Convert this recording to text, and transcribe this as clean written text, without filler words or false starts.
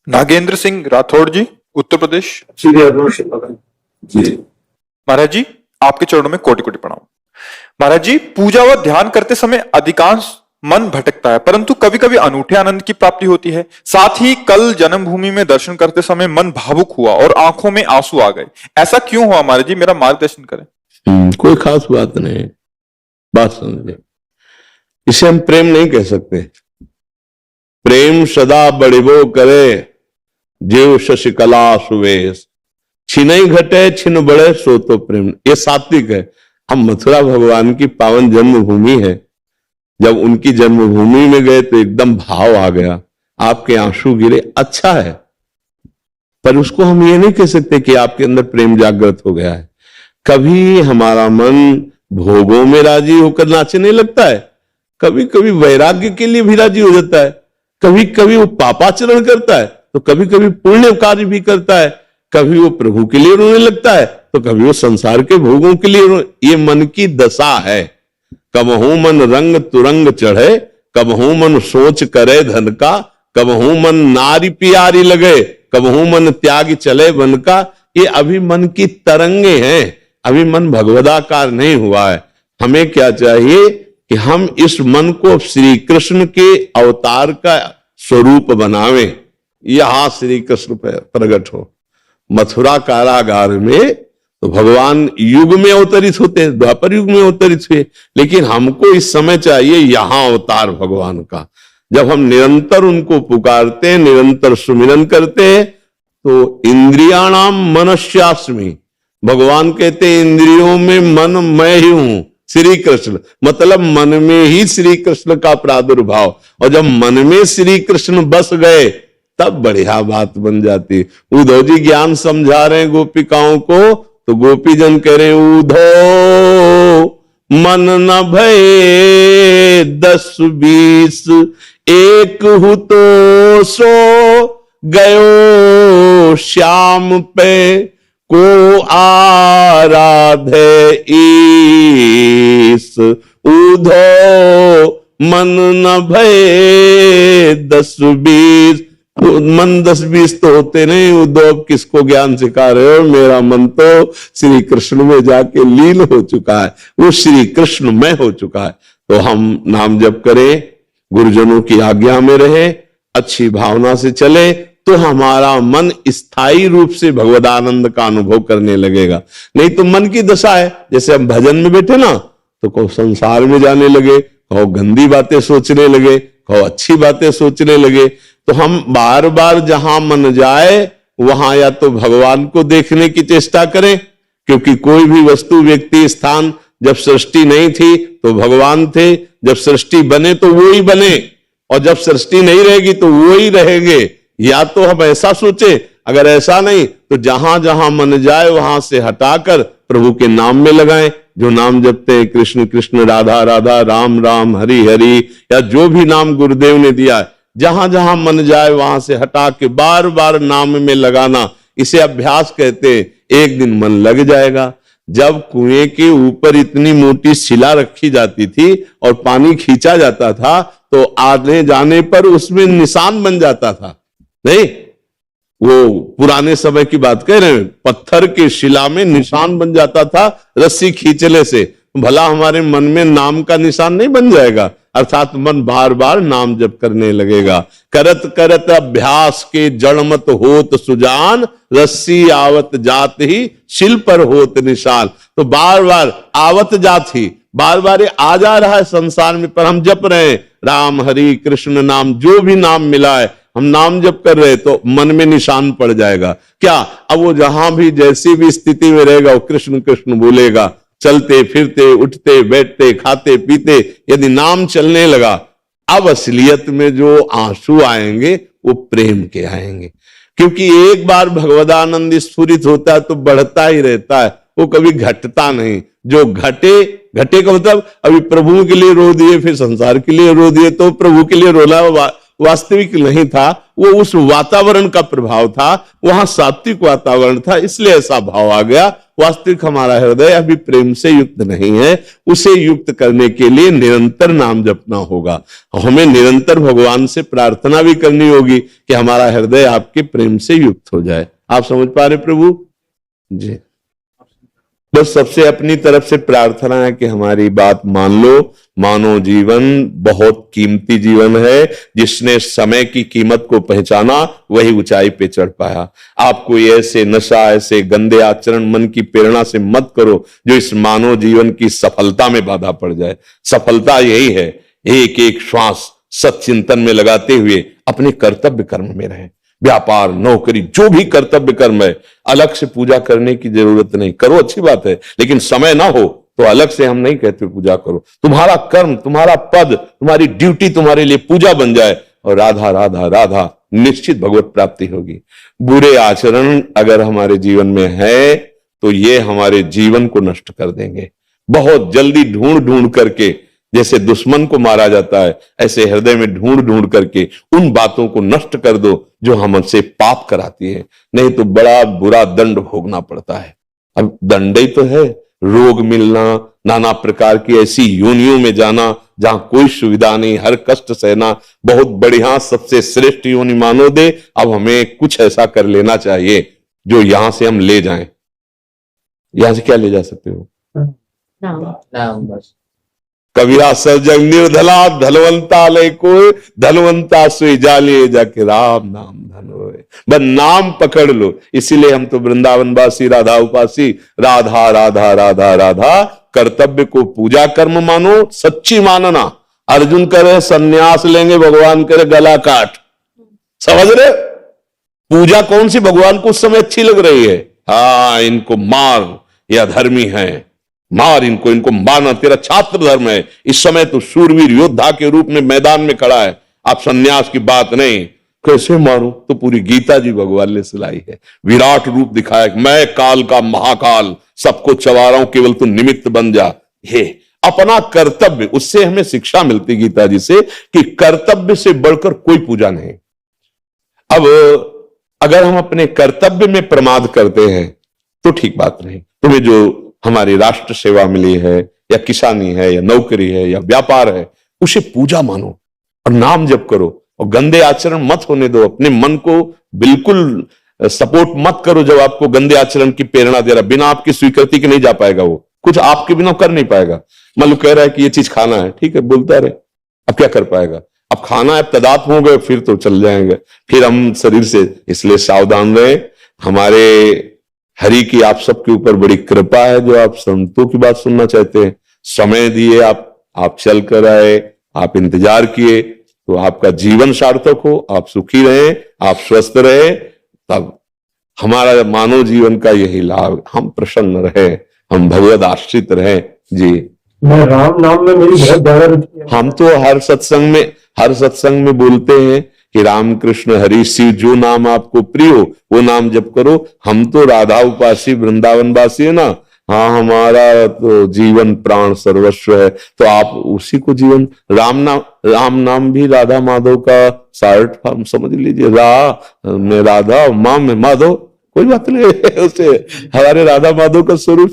नागेंद्र सिंह राठौड़ जी, उत्तर प्रदेश। जी महाराज जी, आपके चरणों में कोटि कोटि प्रणाम। महाराज जी, पूजा व ध्यान करते समय अधिकांश मन भटकता है, परंतु कभी कभी अनूठे आनंद की प्राप्ति होती है। साथ ही कल जन्मभूमि में दर्शन करते समय मन भावुक हुआ और आंखों में आंसू आ गए। ऐसा क्यों हुआ महाराज जी? मेरा मार्गदर्शन करें। कोई खास बात नहीं, बात समझे। इसे हम प्रेम नहीं कह सकते। प्रेम सदा बढ़िबो करे, जेव शशिकला सुवेश, छिनई घटे छिन बड़े सो तो प्रेम। ये सात्विक है। हम मथुरा भगवान की पावन जन्मभूमि है, जब उनकी जन्मभूमि में गए तो एकदम भाव आ गया, आपके आंसू गिरे। अच्छा है, पर उसको हम ये नहीं कह सकते कि आपके अंदर प्रेम जागृत हो गया है। कभी हमारा मन भोगों में राजी होकर नाचने लगता है, कभी कभी वैराग्य के लिए भी राजी हो जाता है, कभी कभी वो पापाचरण करता है, तो कभी कभी पुण्य कार्य भी करता है, कभी वो प्रभु के लिए रोने लगता है, तो कभी वो संसार के भोगों के लिए। ये मन की दशा है। कबहू मन रंग तुरंग चढ़े, कबहू मन सोच करे धन का, कबहू मन नारी प्यारी लगे, कबहू मन त्याग चले वन का। ये अभी मन की तरंगे हैं, अभी मन भगवदाकार नहीं हुआ है। हमें क्या चाहिए कि हम इस मन को श्री कृष्ण के अवतार का स्वरूप बनावें। यहां श्री कृष्ण प्रकट हो। मथुरा कारागार में तो भगवान युग में अवतरित होते हैं, द्वापर युग में अवतरित हुए, लेकिन हमको इस समय चाहिए यहां अवतार भगवान का। जब हम निरंतर उनको पुकारते हैं, निरंतर सुमिरन करते हैं, तो इंद्रियाणाम मनस्यास्मि, भगवान कहते हैं इंद्रियों में मन मैं ही हूं। श्री कृष्ण मतलब मन में ही श्री कृष्ण का प्रादुर्भाव, और जब मन में श्री कृष्ण बस गए तब बढ़िया बात बन जाती। उद्धव जी ज्ञान समझा रहे हैं गोपिकाओं को, तो गोपीजन कह रहे उद्धव मन न भये 10-20, एक हु तो सो गयो श्याम पे, को आराधे ईस। उद्धव मन न भये 10-20, मन 10-20 तो होते नहीं। उद्धव किसको ज्ञान सिखा रहे हो? मेरा मन तो श्री कृष्ण में जाके लीन हो चुका है, वो श्री कृष्ण में हो चुका है। तो हम नाम जप करें, गुरुजनों की आज्ञा में रहे, अच्छी भावना से चले, तो हमारा मन स्थायी रूप से भगवदानंद का अनुभव करने लगेगा। नहीं तो मन की दशा है, जैसे हम भजन में बैठे ना, तो कहो संसार में जाने लगे, कहो गंदी बातें सोचने लगे, कहो अच्छी बातें सोचने लगे। तो हम बार बार जहां मन जाए वहां या तो भगवान को देखने की चेष्टा करें, क्योंकि कोई भी वस्तु व्यक्ति स्थान जब सृष्टि नहीं थी तो भगवान थे, जब सृष्टि बने तो वो ही बने, और जब सृष्टि नहीं रहेगी तो वो ही रहेंगे। या तो हम ऐसा सोचे, अगर ऐसा नहीं तो जहां जहां मन जाए वहां से हटाकर प्रभु के नाम में लगाएं। जो नाम जपते हैं, कृष्ण कृष्ण, राधा राधा, राम राम, हरि हरि, या जो भी नाम गुरुदेव ने दिया है, जहां जहां मन जाए वहां से हटा के बार बार नाम में लगाना, इसे अभ्यास कहते हैं। एक दिन मन लग जाएगा। जब कुएं के ऊपर इतनी मोटी शिला रखी जाती थी और पानी खींचा जाता था, तो आने जाने पर उसमें निशान बन जाता था। नहीं, वो पुराने समय की बात कह रहे हैं, पत्थर के शिला में निशान बन जाता था रस्सी खींचने से। भला हमारे मन में नाम का निशान नहीं बन जाएगा? अर्थात मन बार बार नाम जप करने लगेगा। करत करत अभ्यास के जड़ मत होत सुजान, रस्सी आवत जात ही शिल पर होत निशान। तो बार बार आवत जात ही, बार बार आ जा रहा है संसार में, पर हम जप रहे हैं राम हरि कृष्ण नाम, जो भी नाम मिला है हम नाम जप कर रहे, तो मन में निशान पड़ जाएगा। क्या अब वो जहां भी जैसी भी स्थिति में रहेगा वो कृष्ण कृष्ण बोलेगा। चलते फिरते, उठते बैठते, खाते पीते, यदि नाम चलने लगा, अब असलियत में जो आंसू आएंगे वो प्रेम के आएंगे। क्योंकि एक बार भगवदानंद स्फुरित होता है तो बढ़ता ही रहता है, वो कभी घटता नहीं। जो घटे का मतलब, अभी प्रभु के लिए रो दिए, फिर संसार के लिए रो दिए, तो प्रभु के लिए रोना वास्तविक नहीं था, वो उस वातावरण का प्रभाव था, वहां सात्विक वातावरण था, इसलिए ऐसा भाव आ गया। वास्तविक हमारा हृदय अभी प्रेम से युक्त नहीं है, उसे युक्त करने के लिए निरंतर नाम जपना होगा। हमें निरंतर भगवान से प्रार्थना भी करनी होगी कि हमारा हृदय आपके प्रेम से युक्त हो जाए। आप समझ पा रहे प्रभु जी? बस सबसे अपनी तरफ से प्रार्थना है कि हमारी बात मान लो। मानव जीवन बहुत कीमती जीवन है। जिसने समय की कीमत को पहचाना वही ऊंचाई पे चढ़ पाया। आप कोई ऐसे नशा, ऐसे गंदे आचरण मन की प्रेरणा से मत करो जो इस मानव जीवन की सफलता में बाधा पड़ जाए। सफलता यही है, एक एक श्वास सच्चिंतन में लगाते हुए अपने कर्तव्य कर्म में रहें। व्यापार, नौकरी, जो भी कर्तव्य कर्म है, अलग से पूजा करने की जरूरत नहीं। करो, अच्छी बात है, लेकिन समय ना हो तो अलग से हम नहीं कहते पूजा करो। तुम्हारा कर्म, तुम्हारा पद, तुम्हारी ड्यूटी तुम्हारे लिए पूजा बन जाए और राधा राधा राधा, निश्चित भगवत प्राप्ति होगी। बुरे आचरण अगर हमारे जीवन में है तो ये हमारे जीवन को नष्ट कर देंगे। बहुत जल्दी ढूंढ ढूंढ करके, जैसे दुश्मन को मारा जाता है, ऐसे हृदय में ढूंढ ढूंढ करके उन बातों को नष्ट कर दो जो हमसे पाप कराती है, नहीं तो बड़ा बुरा दंड भोगना पड़ता है। अब दंड ही तो है, रोग मिलना, नाना प्रकार की ऐसी योनियों में जाना जहां कोई सुविधा नहीं, हर कष्ट सहना। बहुत बढ़िया, सबसे श्रेष्ठ योनि मानो दे। अब हमें कुछ ऐसा कर लेना चाहिए जो यहां से हम ले जाएं। यहां से क्या ले जा सकते हो? नाम बस। कबीरा सजग निर्धला धनवंता लय को, धनवंता सोई जाले जाके राम नाम धन होए। बस नाम पकड़ लो। इसीलिए हम तो वृंदावन वासी, राधा उपासी, राधा राधा राधा राधा। कर्तव्य को पूजा कर्म मानो, सच्ची मानना। अर्जुन करे संन्यास लेंगे, भगवान करे गला काट। समझ रहे? पूजा कौन सी भगवान को उस समय अच्छी लग रही है? हाँ, इनको मार, या धर्मी है, मार इनको, इनको मारना तेरा छात्र धर्म है। इस समय तो शूरवीर योद्धा के रूप में मैदान में खड़ा है। आप सन्यास की बात नहीं, कैसे मारूं? तो पूरी गीता जी भगवान ने सुनाई है, विराट रूप दिखाया, मैं काल का महाकाल, सबको चबा रहा हूं, केवल तू निमित्त बन जा। हे अपना कर्तव्य, उससे हमें शिक्षा मिलती गीता जी से कि कर्तव्य से बढ़कर कोई पूजा नहीं। अब अगर हम अपने कर्तव्य में प्रमाद करते हैं तो ठीक बात नहीं। तुम्हें जो हमारी राष्ट्र सेवा मिली है, या किसानी है, या नौकरी है, या व्यापार है, उसे पूजा मानो और नाम जप करो और गंदे आचरण मत होने दो। अपने मन को बिल्कुल सपोर्ट मत करो जब आपको गंदे आचरण की प्रेरणा दे रहा। बिना आपकी स्वीकृति के नहीं जा पाएगा वो, कुछ आपके बिना कर नहीं पाएगा। मान लो कह रहा है कि ये चीज खाना है, ठीक है, बोलता रहे, अब क्या कर पाएगा? अब खाना है, तदात हो गए, फिर तो चल जाएंगे, फिर हम शरीर से। इसलिए सावधान रहे। हमारे हरि की आप सबके ऊपर बड़ी कृपा है जो आप संतों की बात सुनना चाहते हैं। समय दिए, आप चल कर आए, आप इंतजार किए, तो आपका जीवन सार्थक हो, आप सुखी रहे, आप स्वस्थ रहे, तब हमारा मानव जीवन का यही लाभ। हम प्रसन्न रहे, हम भगवत आश्रित रहे जी। मैं राम नाम में मेरी बहुत ज्यादा रुचि है। हम तो हर सत्संग में बोलते हैं कि राम कृष्ण हरि शिव, जो नाम आपको प्रिय हो वो नाम जप करो। हम तो राधा उपासी वृंदावन वासी है ना। हाँ, हमारा तो जीवन प्राण सर्वस्व है, तो आप उसी को जीवन। राम नाम भी राधा माधव का शार्ट फॉर्म समझ लीजिए। में राधा, माँ में माधव, कोई बात नहीं। उसे हमारे राधा माधव का स्वरूप